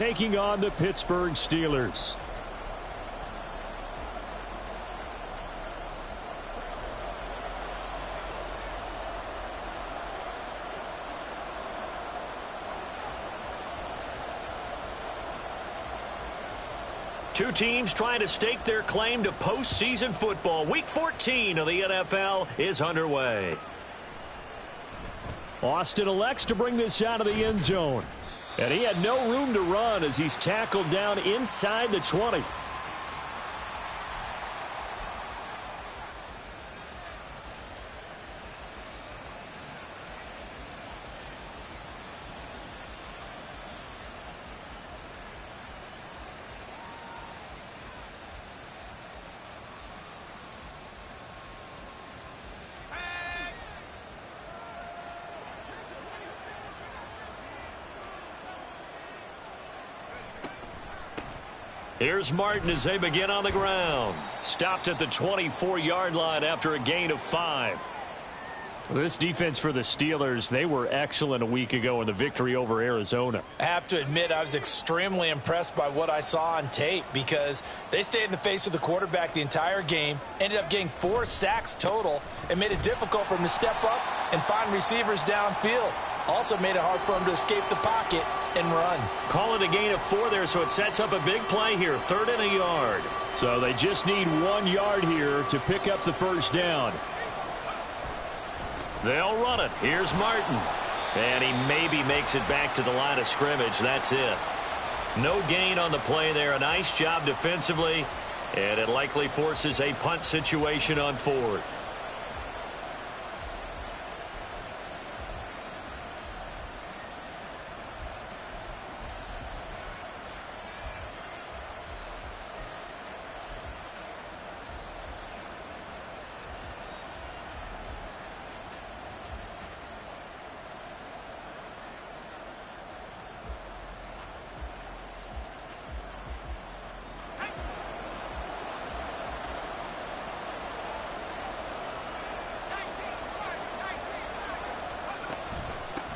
taking on the Pittsburgh Steelers. Two teams trying to stake their claim to postseason football. Week 14 of the NFL is underway. Austin elects to bring this out of the end zone. And he had no room to run as he's tackled down inside the 20. Here's Martin as they begin on the ground. Stopped at the 24-yard line after a gain of 5. This defense for the Steelers, they were excellent a week ago in the victory over Arizona. I have to admit, I was extremely impressed by what I saw on tape because they stayed in the face of the quarterback the entire game, ended up getting 4 sacks total, and made it difficult for him to step up and find receivers downfield. Also made it hard for him to escape the pocket and run. Call it a gain of 4 there, so it sets up a big play here, 3rd and a yard. So they just need 1 yard here to pick up the first down. They'll run it. Here's Martin. And he maybe makes it back to the line of scrimmage. That's it. No gain on the play there. A nice job defensively. And it likely forces a punt situation on 4th.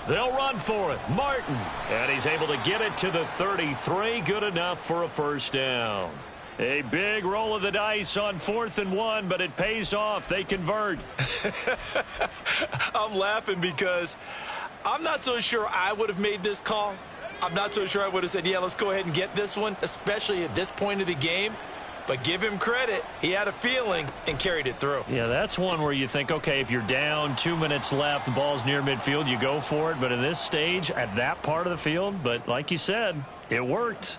They'll run for it. Martin. And he's able to get it to the 33. Good enough for a first down. A big roll of the dice on 4th and 1, but it pays off. They convert. I'm laughing because I'm not so sure I would have made this call. I'm not so sure I would have said, yeah, let's go ahead and get this one, especially at this point of the game. But give him credit. He had a feeling and carried it through. Yeah, that's one where you think, okay, if you're down, 2 minutes left, the ball's near midfield, you go for it. But in this stage, at that part of the field, but like you said, it worked.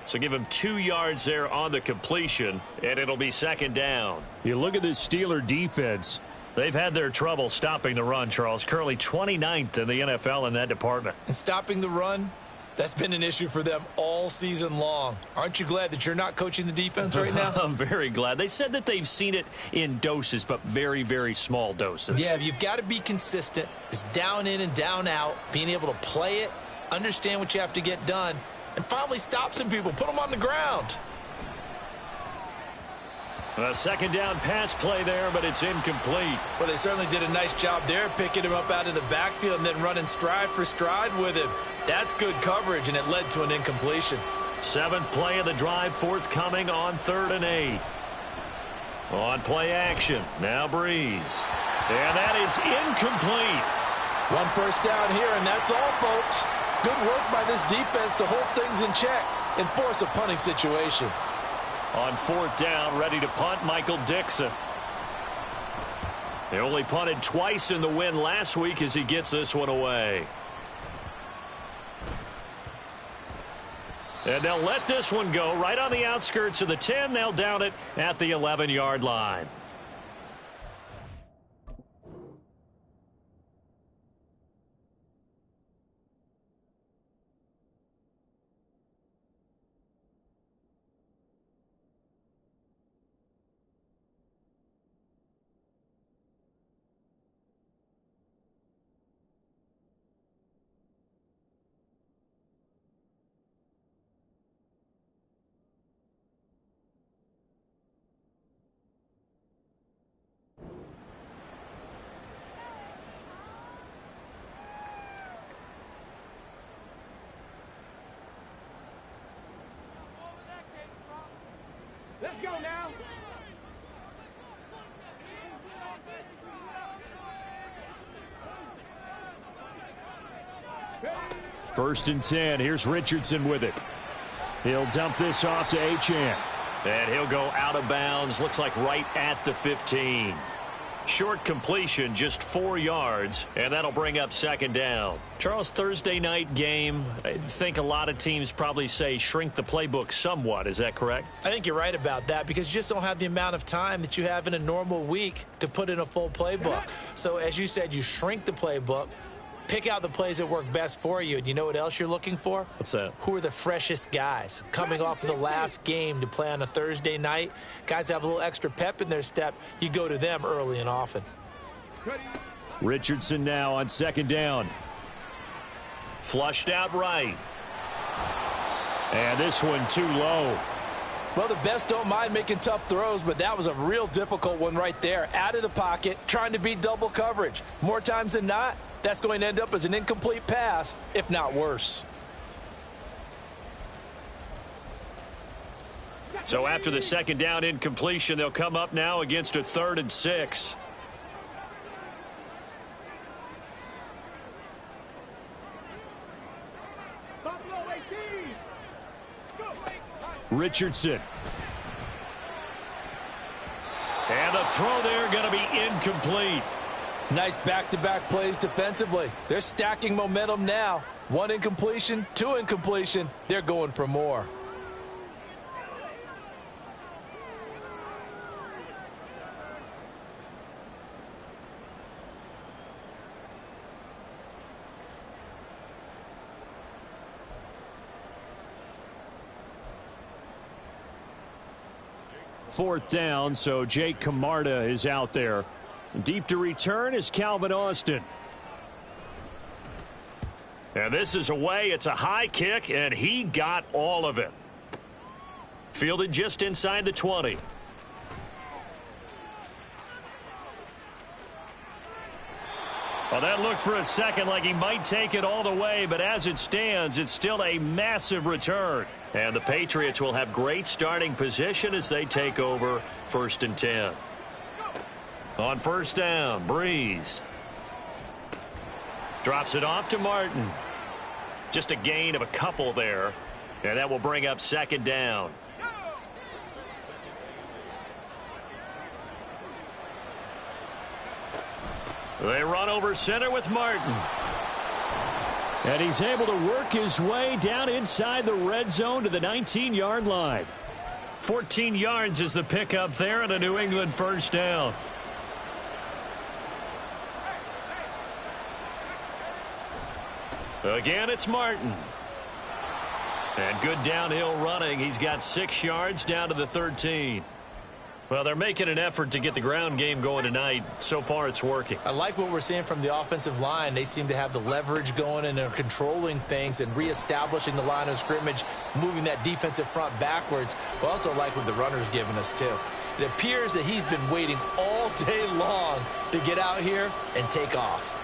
So give him 2 yards there on the completion, and it'll be 2nd down. You look at this Steeler defense. They've had their trouble stopping the run, Charles. Currently 29th in the NFL in that department. And stopping the run, that's been an issue for them all season long. Aren't you glad that you're not coaching the defense right now? I'm very glad. They said that they've seen it in doses, but very, very small doses. Yeah, you've got to be consistent. It's down in and down out, being able to play it, understand what you have to get done, and finally stop some people, put them on the ground. A 2nd down pass play there, but it's incomplete. Well, they certainly did a nice job there, picking him up out of the backfield and then running stride for stride with him. That's good coverage, and it led to an incompletion. 7th play of the drive, forthcoming on 3rd and 8. On play action, now Breeze. And that is incomplete. 1 first down here, and that's all, folks. Good work by this defense to hold things in check and force a punting situation. On 4th down, ready to punt, Michael Dickson. They only punted twice in the win last week as he gets this one away. And they'll let this one go right on the outskirts of the 10. They'll down it at the 11-yard line. First and 10. Here's Richardson with it. He'll dump this off to Achane. And he'll go out of bounds. Looks like right at the 15. Short completion, just 4 yards, and that'll bring up second down. Charles, Thursday night game, I think a lot of teams probably say shrink the playbook somewhat. Is that correct? I think you're right about that because you just don't have the amount of time that you have in a normal week to put in a full playbook. So as you said, you shrink the playbook, pick out the plays that work best for you, and you know what else you're looking for? What's that? Who are the freshest guys coming off of the last game to play on a Thursday night? Guys have a little extra pep in their step. You go to them early and often. Richardson now on second down. Flushed out right. And this one too low. Well, the best don't mind making tough throws, but that was a real difficult one right there. Out of the pocket, trying to beat double coverage. More times than not, that's going to end up as an incomplete pass, if not worse. So after the second down incompletion, they'll come up now against a 3rd and 6. Richardson. And the throw there going to be incomplete. Nice back-to-back plays defensively. They're stacking momentum now. 1 incompletion, 2 incompletion. They're going for more. Fourth down, so Jake Camarda is out there. Deep to return is Calvin Austin. And this is away. It's a high kick, and he got all of it. Fielded just inside the 20. Well, that looked for a second like he might take it all the way, but as it stands, it's still a massive return. And the Patriots will have great starting position as they take over 1st and 10. On first down, Breeze. Drops it off to Martin. Just a gain of a couple there. And that will bring up second down. They run over center with Martin. And he's able to work his way down inside the red zone to the 19-yard line. 14 yards is the pickup there and a New England first down. Again, it's Martin. And good downhill running. He's got 6 yards down to the 13. Well, they're making an effort to get the ground game going tonight. So far, it's working. I like what we're seeing from the offensive line. They seem to have the leverage going and they're controlling things and reestablishing the line of scrimmage, moving that defensive front backwards. But also like what the runner's giving us, too. It appears that he's been waiting all day long to get out here and take off.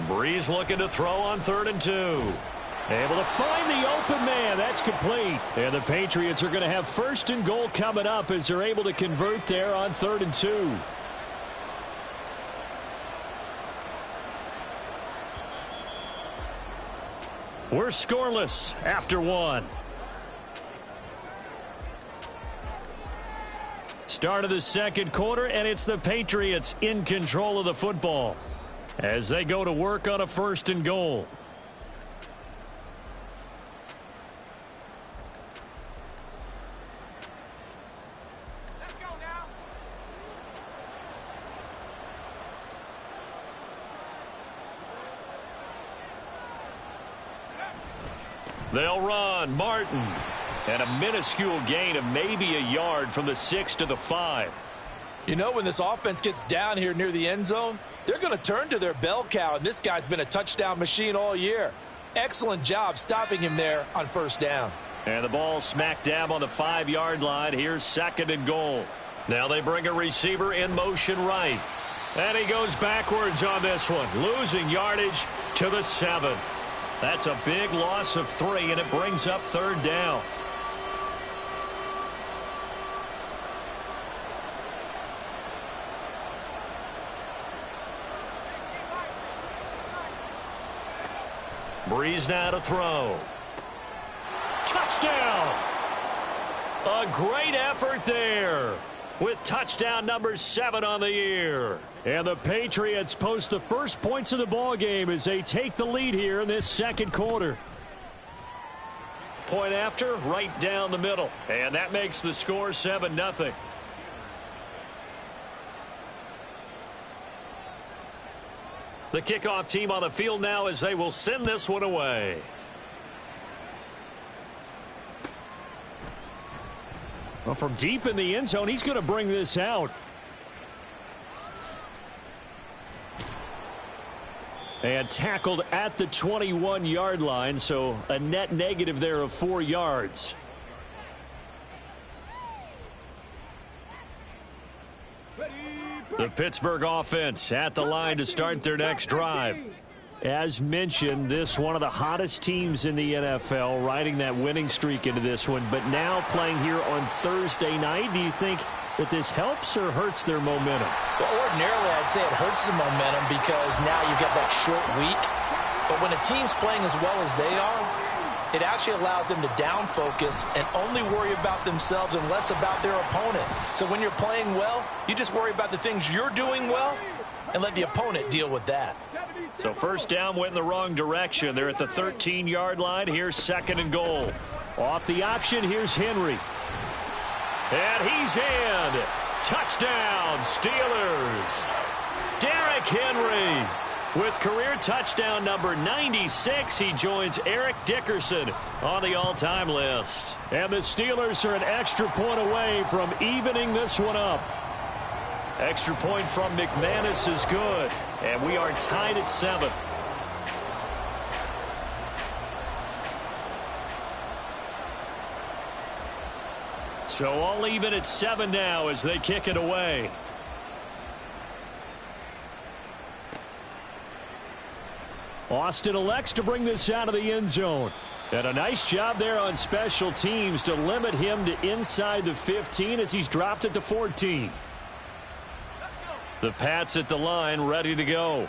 Breeze looking to throw on 3rd and 2. Able to find the open man. That's complete. And the Patriots are going to have 1st and goal coming up as they're able to convert there on 3rd and 2. We're scoreless after 1. Start of the second quarter, and it's the Patriots in control of the football as they go to work on a 1st and goal. Let's go now. They'll run. Martin. And a minuscule gain of maybe a yard from the 6 to the 5. You know, when this offense gets down here near the end zone, they're going to turn to their bell cow, and this guy's been a touchdown machine all year. Excellent job stopping him there on 1st down. And the ball smack dab on the 5-yard line. Here's 2nd and goal. Now they bring a receiver in motion right. And he goes backwards on this one, losing yardage to the 7. That's a big loss of 3, and it brings up 3rd down. Breeze now to throw. Touchdown! A great effort there with touchdown number 7 on the year. And the Patriots post the first points of the ball game as they take the lead here in this second quarter. Point after, right down the middle. And that makes the score 7-0. The kickoff team on the field now as they will send this one away. Well, from deep in the end zone, he's going to bring this out. And tackled at the 21-yard line, so a net negative there of 4 yards. The Pittsburgh offense at the line to start their next drive. As mentioned, this one of the hottest teams in the NFL, riding that winning streak into this one, but now playing here on Thursday night. Do you think that this helps or hurts their momentum? Well, ordinarily, I'd say it hurts the momentum because now you've got that short week. But when a team's playing as well as they are, it actually allows them to down focus and only worry about themselves and less about their opponent. So when you're playing well, you just worry about the things you're doing well and let the opponent deal with that. So first down went in the wrong direction. They're at the 13-yard line. Here's 2nd and goal. Off the option, here's Henry. And he's in. Touchdown, Steelers. Derrick Henry with career touchdown number 96. He joins Eric Dickerson on the all-time list. And the Steelers are an extra point away from evening this one up. Extra point from McManus is good. And we are tied at 7. So all even at 7 now as they kick it away. Austin elects to bring this out of the end zone. And a nice job there on special teams to limit him to inside the 15 as he's dropped at the 14. The Pats at the line, ready to go.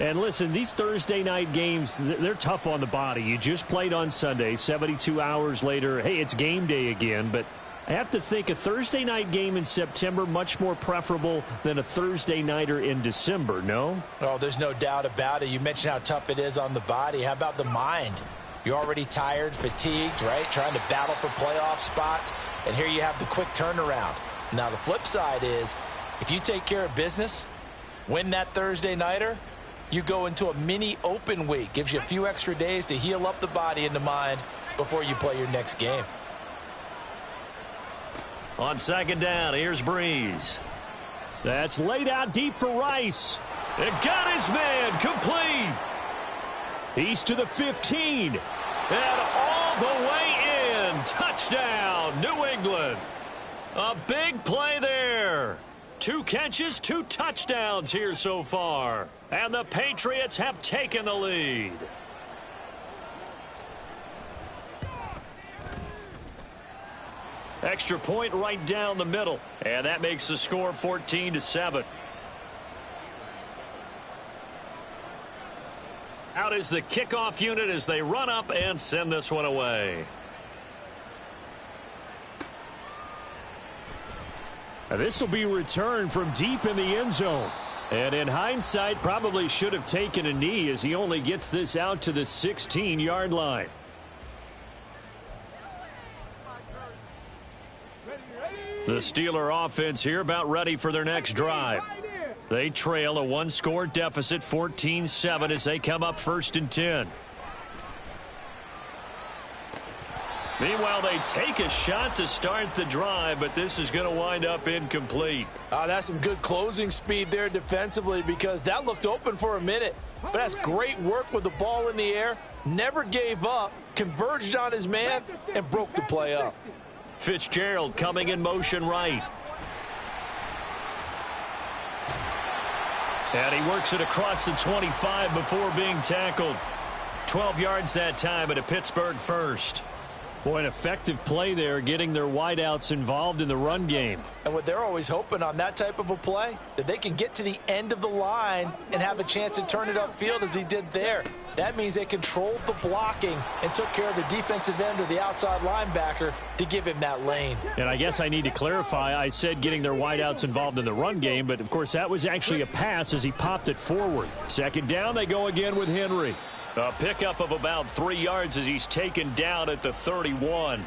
And listen, these Thursday night games, they're tough on the body. You just played on Sunday, 72 hours later. Hey, it's game day again, but I have to think a Thursday night game in September much more preferable than a Thursday nighter in December, no? Oh, there's no doubt about it. You mentioned how tough it is on the body. How about the mind? You're already tired, fatigued, right? Trying to battle for playoff spots. And here you have the quick turnaround. Now, the flip side is, if you take care of business, win that Thursday nighter, you go into a mini open week. Gives you a few extra days to heal up the body and the mind before you play your next game. On 2nd down, here's Breeze. That's laid out deep for Rice. It got his man complete. He's to the 15. And all the way in. Touchdown, New England. A big play there. 2 catches, 2 touchdowns here so far. And the Patriots have taken the lead. Extra point right down the middle. And that makes the score 14-7. Out is the kickoff unit as they run up and send this one away. This will be returned from deep in the end zone. And in hindsight, probably should have taken a knee as he only gets this out to the 16-yard line. The Steeler offense here about ready for their next drive. They trail a 1-score deficit, 14-7, as they come up 1st and 10. Meanwhile, they take a shot to start the drive, but this is going to wind up incomplete. That's some good closing speed there defensively because that looked open for a minute. But that's great work with the ball in the air. Never gave up, converged on his man, and broke the play up. Fitzgerald coming in motion right. And he works it across the 25 before being tackled. 12 yards that time, and a Pittsburgh first. Boy, an effective play there, getting their wideouts involved in the run game. And what they're always hoping on that type of a play, that they can get to the end of the line and have a chance to turn it upfield as he did there. That means they controlled the blocking and took care of the defensive end or the outside linebacker to give him that lane. And I guess I need to clarify, I said getting their wideouts involved in the run game, but of course that was actually a pass as he popped it forward. Second down, they go again with Henry. A pickup of about 3 yards as he's taken down at the 31.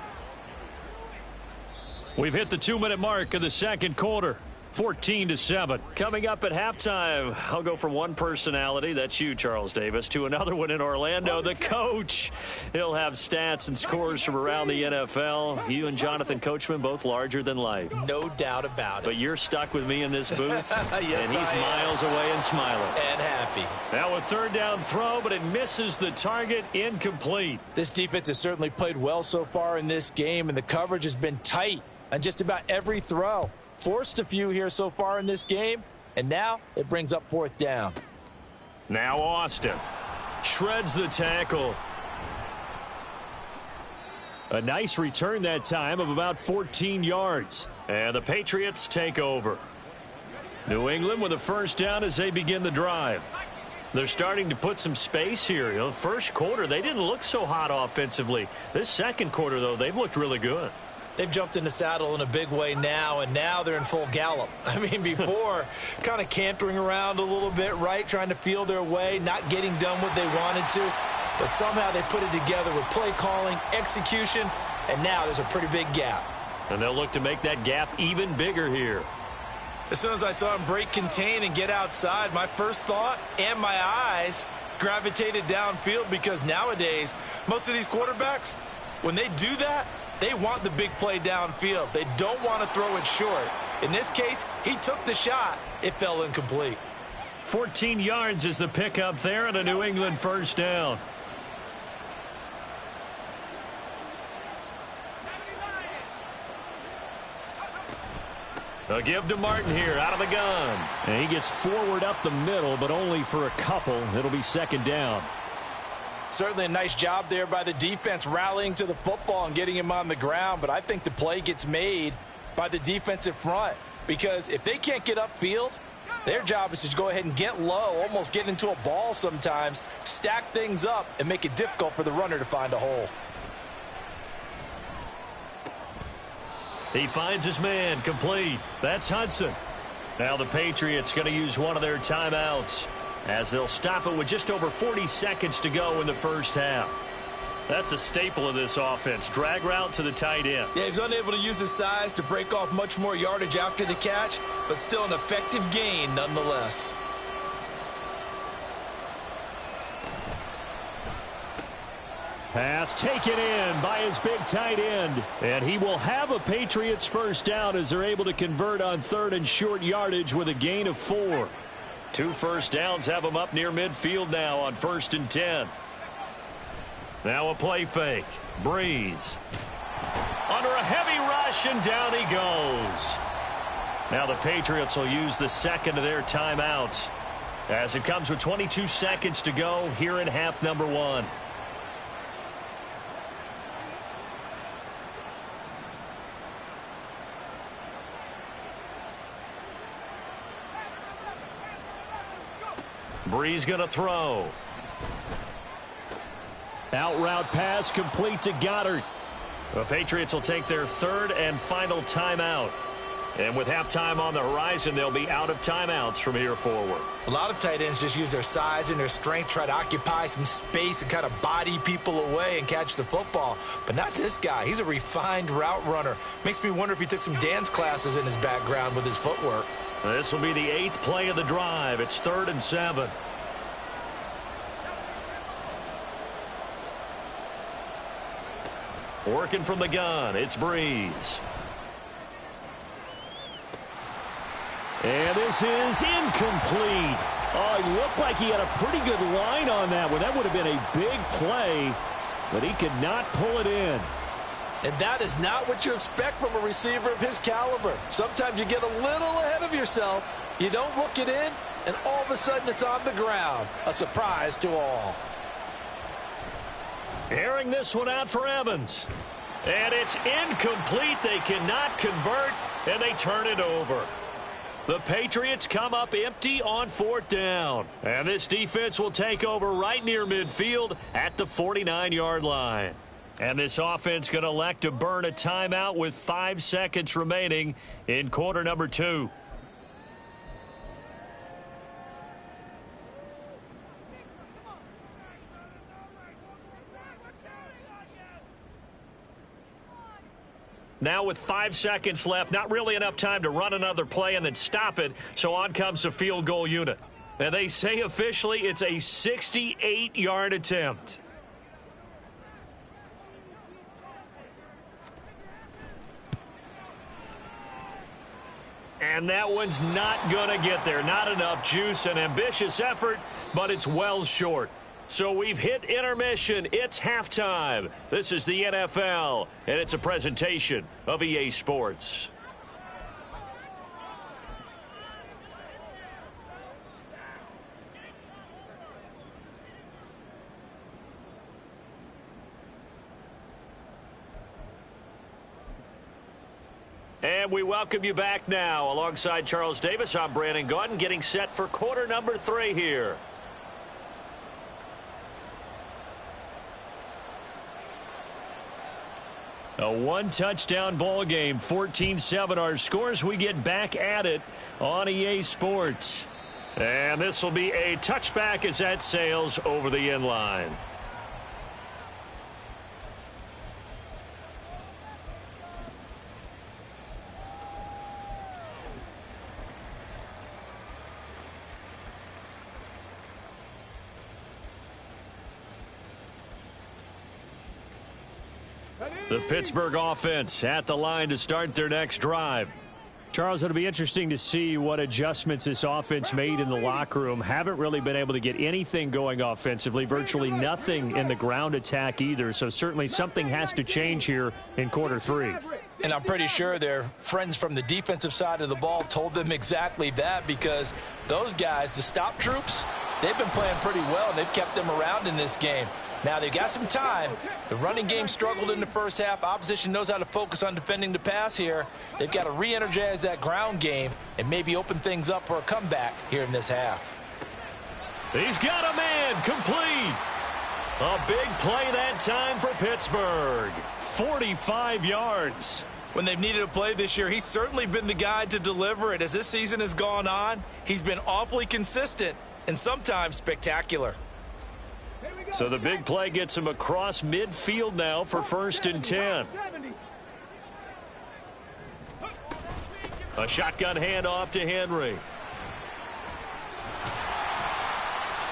We've hit the 2-minute mark of the second quarter. 14-7. Coming up at halftime, I'll go from one personality, that's you, Charles Davis, to another one in Orlando, the coach. He'll have stats and scores from around the NFL. You and Jonathan Coachman, both larger than life. No doubt about it. But you're stuck with me in this booth, yes, and he's miles away and smiling. And happy. Now a third down throw, but it misses the target, incomplete. This defense has certainly played well so far in this game, and the coverage has been tight on just about every throw. Forced a few here so far in this game, and now it brings up fourth down. Now Austin shreds the tackle. A nice return that time of about 14 yards. And the Patriots take over. New England with a first down as they begin the drive. They're starting to put some space here. You know, first quarter, they didn't look so hot offensively. This second quarter, though, they've looked really good. They've jumped in the saddle in a big way now, and now they're in full gallop. I mean, before, kind of cantering around a little bit, right, trying to feel their way, not getting done what they wanted to. But somehow they put it together with play calling, execution, and now there's a pretty big gap. And they'll look to make that gap even bigger here. As soon as I saw him break contain and get outside, my first thought and my eyes gravitated downfield, because nowadays, most of these quarterbacks, when they do that, they want the big play downfield. They don't want to throw it short. In this case, he took the shot. It fell incomplete. 14 yards is the pickup there and a New England first down. A give to Martin here out of the gun. And he gets forward up the middle, but only for a couple. It'll be second down. Certainly a nice job there by the defense rallying to the football and getting him on the ground, but I think the play gets made by the defensive front, because if they can't get upfield, their job is to go ahead and get low, almost get into a ball sometimes, stack things up, and make it difficult for the runner to find a hole. He finds his man, complete. That's Hudson. Now the Patriots going to use one of their timeouts, as they'll stop it with just over 40 seconds to go in the first half. That's a staple of this offense. Drag route to the tight end. Yeah, he's unable to use his size to break off much more yardage after the catch, but still an effective gain nonetheless. Pass taken in by his big tight end. And he will have a Patriots first down as they're able to convert on third and short yardage with a gain of 4. 2 first downs have him up near midfield now on 1st and 10. Now a play fake. Breeze. Under a heavy rush, and down he goes. Now the Patriots will use the second of their timeouts, as it comes with 22 seconds to go here in half number 1. Breeze going to throw. Out route pass complete to Goddard. The Patriots will take their third and final timeout. And with halftime on the horizon, they'll be out of timeouts from here forward. A lot of tight ends just use their size and their strength, try to occupy some space and kind of body people away and catch the football. But not this guy. He's a refined route runner. Makes me wonder if he took some dance classes in his background with his footwork. This will be the 8th play of the drive. It's 3rd and 7. Working from the gun, it's Breeze. And this is incomplete. Oh, it looked like he had a pretty good line on that one. That would have been a big play, but he could not pull it in. And that is not what you expect from a receiver of his caliber. Sometimes you get a little ahead of yourself. You don't look it in, and all of a sudden it's on the ground. A surprise to all. Airing this one out for Evans. And it's incomplete. They cannot convert, and they turn it over. The Patriots come up empty on 4th down. And this defense will take over right near midfield at the 49-yard line. And this offense going to elect to burn a timeout with 5 seconds remaining in quarter number 2. Now with 5 seconds left, not really enough time to run another play and then stop it, so on comes the field goal unit. And they say officially it's a 68-yard attempt. And that one's not going to get there. Not enough juice. An ambitious effort, but it's well short. So we've hit intermission. It's halftime. This is the NFL, and it's a presentation of EA Sports. And we welcome you back now. Alongside Charles Davis, I'm Brandon Gaudin, getting set for quarter number 3 here. A one-touchdown ball game, 14-7 our scores. We get back at it on EA Sports. And this will be a touchback as that sails over the end line. The Pittsburgh offense at the line to start their next drive. Charles, it'll be interesting to see what adjustments this offense made in the locker room. Haven't really been able to get anything going offensively, virtually nothing in the ground attack either. So certainly something has to change here in quarter 3. And I'm pretty sure their friends from the defensive side of the ball told them exactly that, because those guys, the stop troops, they've been playing pretty well, and they've kept them around in this game. Now, they've got some time. The running game struggled in the first half. Opposition knows how to focus on defending the pass here. They've got to re-energize that ground game and maybe open things up for a comeback here in this half. He's got a man complete. A big play that time for Pittsburgh. 45 yards. When they've needed a play this year, he's certainly been the guy to deliver it. As this season has gone on, he's been awfully consistent and sometimes spectacular. So the big play gets him across midfield now for 1st and 10. A shotgun handoff to Henry.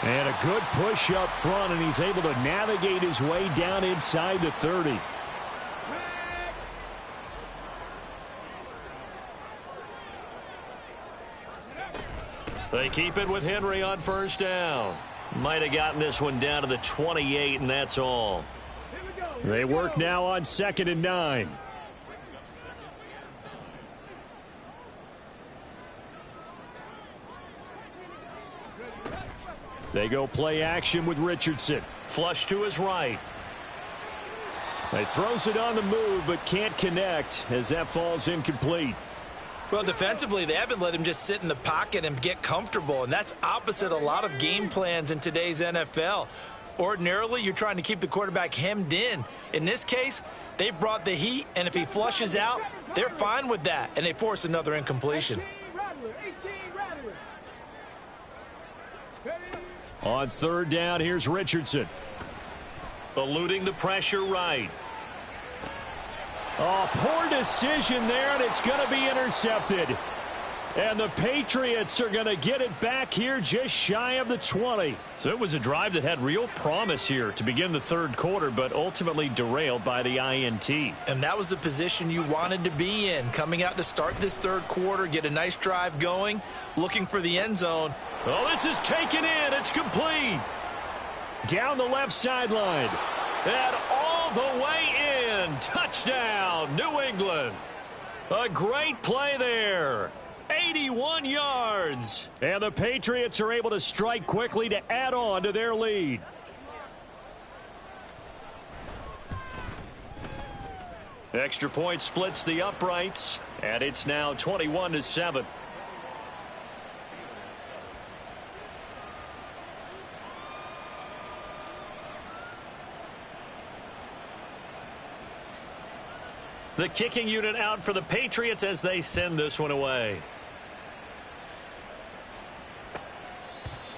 And a good push up front, and he's able to navigate his way down inside the 30. They keep it with Henry on 1st down. Might have gotten this one down to the 28, and that's all. They work now on 2nd and 9. They go play action with Richardson. Flush to his right. He throws it on the move, but can't connect as that falls incomplete. Well, defensively, they haven't let him just sit in the pocket and get comfortable, and that's opposite a lot of game plans in today's NFL. Ordinarily, you're trying to keep the quarterback hemmed in. In this case, they brought the heat, and if he flushes out, they're fine with that, and they force another incompletion. On 3rd down, here's Richardson. Eluding the pressure right. Oh, poor decision there, and it's going to be intercepted. And the Patriots are going to get it back here just shy of the 20. So it was a drive that had real promise here to begin the 3rd quarter, but ultimately derailed by the INT. And that was the position you wanted to be in, coming out to start this 3rd quarter, get a nice drive going, looking for the end zone. Oh, this is taken in. It's complete. Down the left sideline. And all the way in. Touchdown, New England. A great play there. 81 yards. And the Patriots are able to strike quickly to add on to their lead. Extra point splits the uprights, and it's now 21-7. The kicking unit out for the Patriots as they send this one away.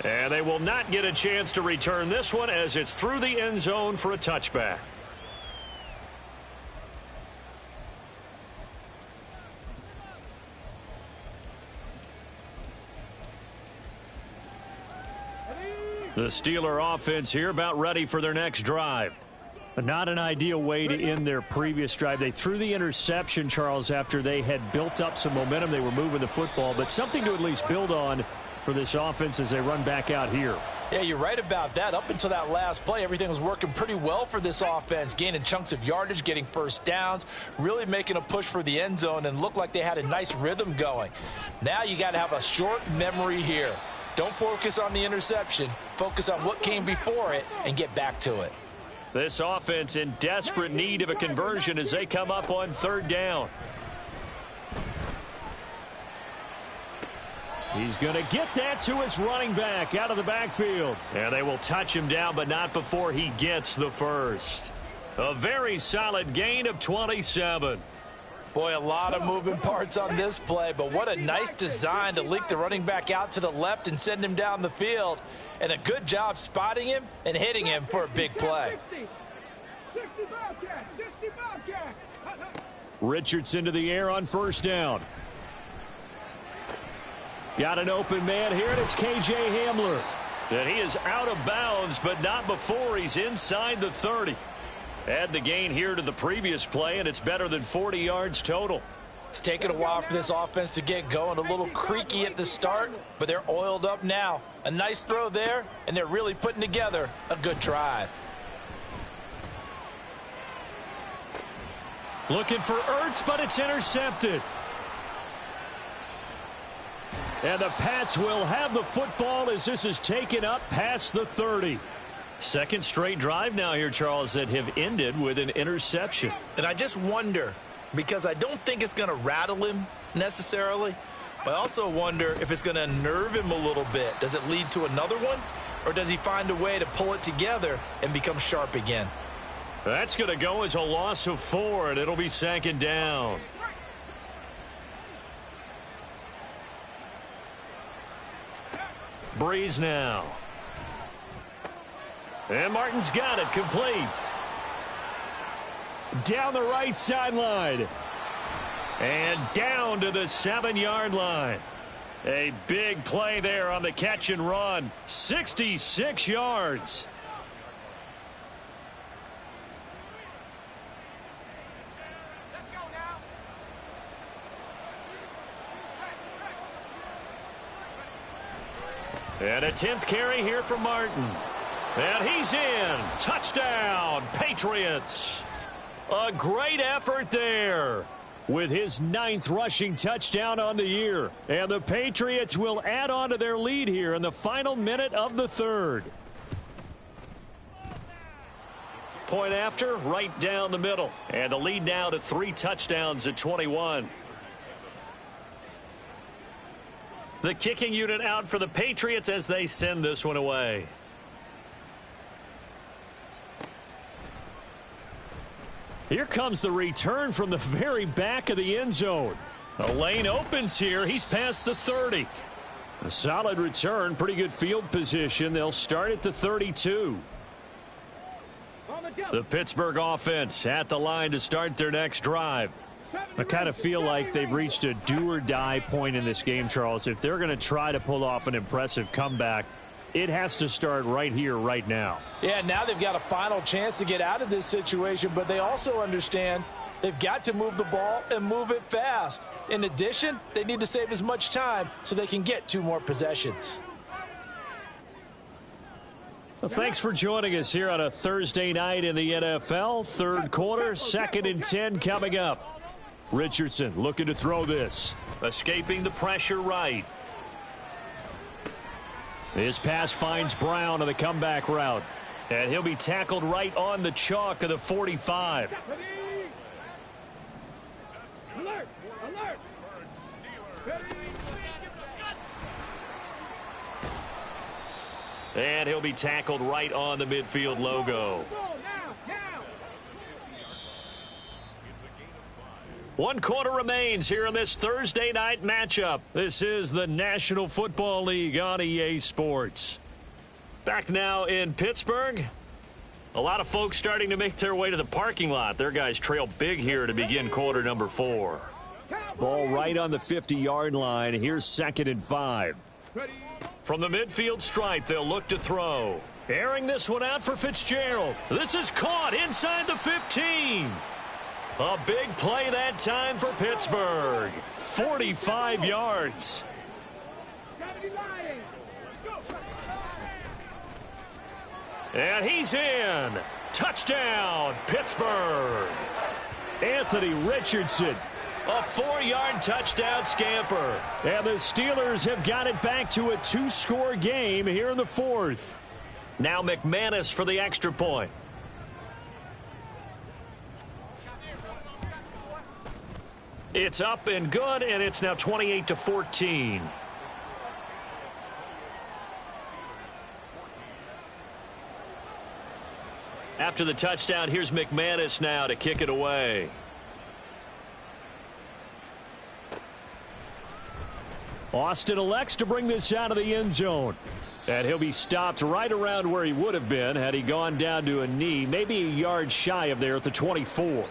And they will not get a chance to return this one as it's through the end zone for a touchback. The Steeler offense here about ready for their next drive. Not an ideal way to end their previous drive. They threw the interception, Charles, after they had built up some momentum. They were moving the football, but something to at least build on for this offense as they run back out here. Yeah, you're right about that. Up until that last play, everything was working pretty well for this offense, gaining chunks of yardage, getting first downs, really making a push for the end zone, and looked like they had a nice rhythm going. Now you got to have a short memory here. Don't focus on the interception. Focus on what came before it and get back to it. This offense in desperate need of a conversion as they come up on third down. He's going to get that to his running back out of the backfield. And they will touch him down, but not before he gets the first. A very solid gain of 27. Boy, a lot of moving parts on this play, but what a nice design to leak the running back out to the left and send him down the field. And a good job spotting him and hitting him for a big play. Richardson to the air on first down. Got an open man here, and it's K.J. Hamler. And he is out of bounds, but not before he's inside the 30. Add the gain here to the previous play, and it's better than 40 yards total. It's taken a while for this offense to get going. A little creaky at the start, but they're oiled up now. A nice throw there, and they're really putting together a good drive. Looking for Ertz, but it's intercepted. And the Pats will have the football as this is taken up past the 30. Second straight drive now here, Charles, that have ended with an interception. And I just wonder, because I don't think it's going to rattle him necessarily, but I also wonder if it's going to nerve him a little bit. Does it lead to another one, or does he find a way to pull it together and become sharp again? That's going to go as a loss of 4, and it'll be second down. Breeze now. And Martin's got it complete. Down the right sideline. And down to the 7-yard line. A big play there on the catch and run. 66 yards. Let's go now. And a 10th carry here for Martin. And he's in. Touchdown, Patriots. A great effort there. With his 9th rushing touchdown on the year. And the Patriots will add on to their lead here in the final minute of the third. Point after, right down the middle. And the lead now to 3 touchdowns at 21. The kicking unit out for the Patriots as they send this one away. Here comes the return from the very back of the end zone. A lane opens here. He's past the 30. A solid return, pretty good field position. They'll start at the 32. The Pittsburgh offense at the line to start their next drive. I kind of feel like they've reached a do-or-die point in this game, Charles. If they're going to try to pull off an impressive comeback, it has to start right here, right now. Yeah, now they've got a final chance to get out of this situation, but they also understand they've got to move the ball and move it fast. In addition, they need to save as much time so they can get 2 more possessions. Well, thanks for joining us here on a Thursday night in the NFL. Third quarter, 2nd and 10 coming up. Richardson looking to throw this. Escaping the pressure right. His pass finds Brown on the comeback route. And he'll be tackled right on the chalk of the 45. And he'll be tackled right on the midfield logo. 1 quarter remains here in this Thursday night matchup. This is the National Football League on EA Sports. Back now in Pittsburgh. A lot of folks starting to make their way to the parking lot. Their guys trail big here to begin quarter number 4. Ball right on the 50-yard line. Here's 2nd and 5. From the midfield stripe, they'll look to throw. Airing this one out for Fitzgerald. This is caught inside the 15. A big play that time for Pittsburgh. 45 yards. And he's in. Touchdown, Pittsburgh. Anthony Richardson. A 4-yard touchdown scamper. And the Steelers have got it back to a 2-score game here in the 4th. Now McManus for the extra point. It's up and good, and it's now 28-14. After the touchdown, here's McManus now to kick it away. Austin elects to bring this out of the end zone. And he'll be stopped right around where he would have been had he gone down to a knee, maybe a yard shy of there at the 24.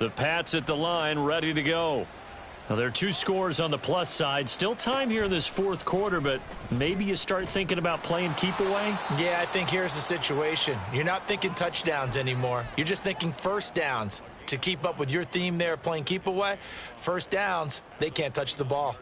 The Pats at the line, ready to go. Now, there are 2 scores on the plus side. Still time here in this 4th quarter, but maybe you start thinking about playing keep away? Yeah, I think here's the situation. You're not thinking touchdowns anymore. You're just thinking first downs. To keep up with your theme there, playing keep away, first downs, they can't touch the ball.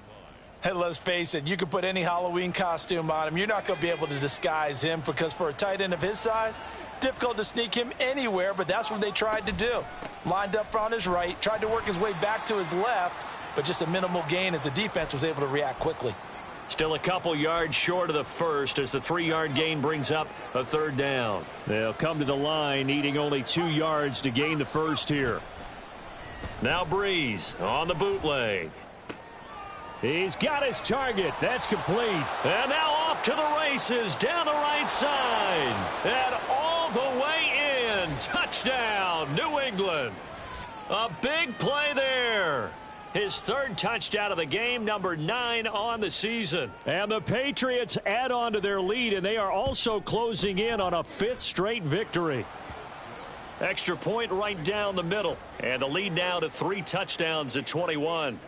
Hey, let's face it, you can put any Halloween costume on him. You're not going to be able to disguise him because for a tight end of his size, difficult to sneak him anywhere, but that's what they tried to do. Lined up on his right, tried to work his way back to his left, but just a minimal gain as the defense was able to react quickly. Still a couple yards short of the first as the 3-yard gain brings up a 3rd down. They'll come to the line needing only 2 yards to gain the first here. Now Breeze on the bootleg. He's got his target. That's complete. And now off to the races down the right side. And all the way in. Touchdown, New England. A big play there. His 3rd touchdown of the game, number 9 on the season. And the Patriots add on to their lead, and they are also closing in on a 5th straight victory. Extra point right down the middle. And the lead now to 3 touchdowns at 21.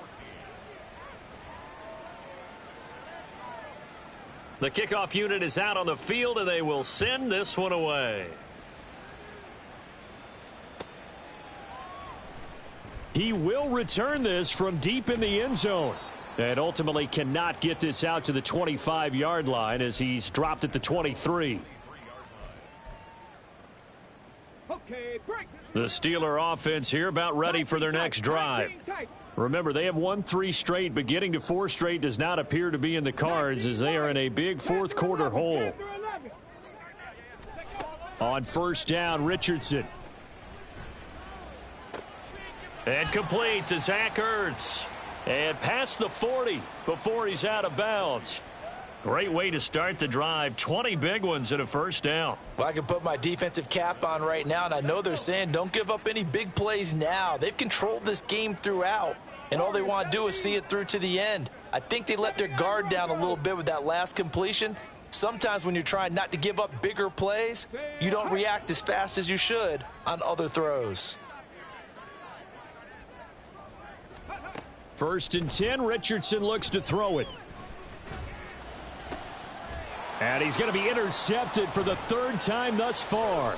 The kickoff unit is out on the field, and they will send this one away. He will return this from deep in the end zone. And ultimately cannot get this out to the 25-yard line as he's dropped at the 23. The Steeler offense here about ready for their next drive. Remember, they have won 3 straight, but getting to 4 straight does not appear to be in the cards as they are in a big 4th quarter hole. On 1st down, Richardson. And complete to Zach Ertz. And past the 40 before he's out of bounds. Great way to start the drive. 20 big ones and a 1st down. Well, I can put my defensive cap on right now, and I know they're saying don't give up any big plays now. They've controlled this game throughout, and all they want to do is see it through to the end. I think they let their guard down a little bit with that last completion. Sometimes when you're trying not to give up bigger plays, you don't react as fast as you should on other throws. 1st and 10, Richardson looks to throw it. And he's going to be intercepted for the 3rd time thus far.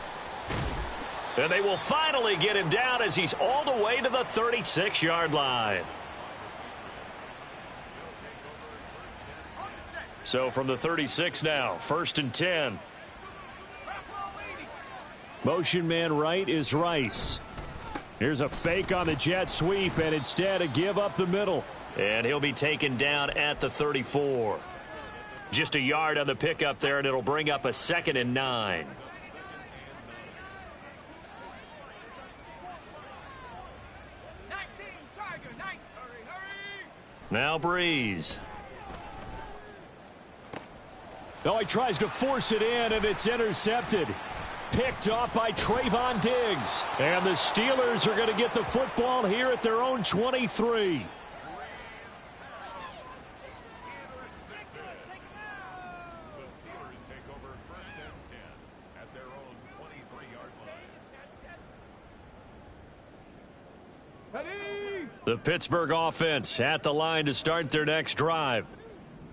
And they will finally get him down as he's all the way to the 36-yard line. So from the 36 now, 1st and 10. Motion man right is Rice. Here's a fake on the jet sweep, and instead a give up the middle. And he'll be taken down at the 34. Just a yard on the pickup there, and it'll bring up a 2nd and 9. Now Breeze. Oh, he tries to force it in, and it's intercepted. Picked off by Trayvon Diggs. And the Steelers are going to get the football here at their own 23. The Pittsburgh offense at the line to start their next drive.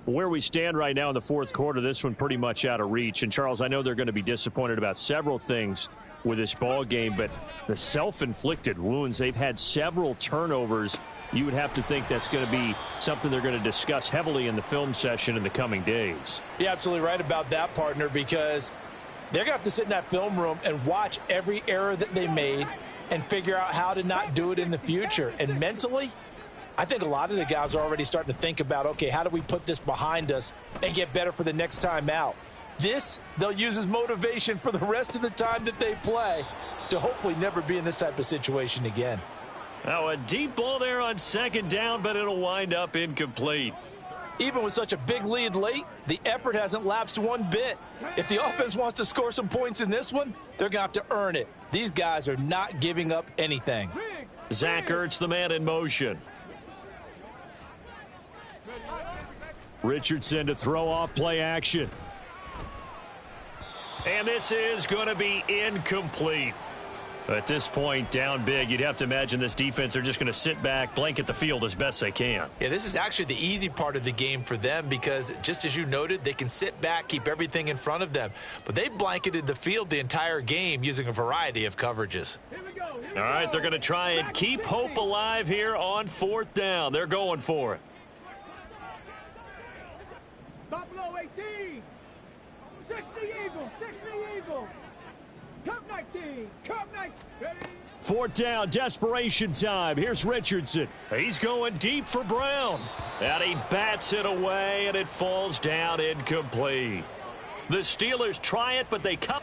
Where we stand right now in the fourth quarter, this one pretty much out of reach. And, Charles, I know they're going to be disappointed about several things with this ball game, but the self-inflicted wounds, they've had several turnovers. You would have to think that's going to be something they're going to discuss heavily in the film session in the coming days. You're absolutely right about that, partner, because they're going to have to sit in that film room and watch every error that they made and figure out how to not do it in the future. And mentally, I think a lot of the guys are already starting to think about, okay, how do we put this behind us and get better for the next time out? This, they'll use as motivation for the rest of the time that they play to hopefully never be in this type of situation again. Now a deep ball there on second down, but it'll wind up incomplete. Even with such a big lead late, the effort hasn't lapsed one bit. If the offense wants to score some points in this one, they're going to have to earn it. These guys are not giving up anything. Zach Ertz, the man in motion. Richardson to throw off play action. And this is going to be incomplete. At this point, down big, you'd have to imagine this defense, they're just going to sit back, blanket the field as best they can. Yeah, this is actually the easy part of the game for them because, just as you noted, they can sit back, keep everything in front of them. But they blanketed the field the entire game using a variety of coverages. All right, they're going to try and keep hope alive here on fourth down. They're going for it. Buffalo 18. 60 Eagles. 60 Eagles. Cup 19. Cup 19. Fourth down, desperation time. Here's Richardson. He's going deep for Brown. And he bats it away, and it falls down incomplete. The Steelers try it, but they come.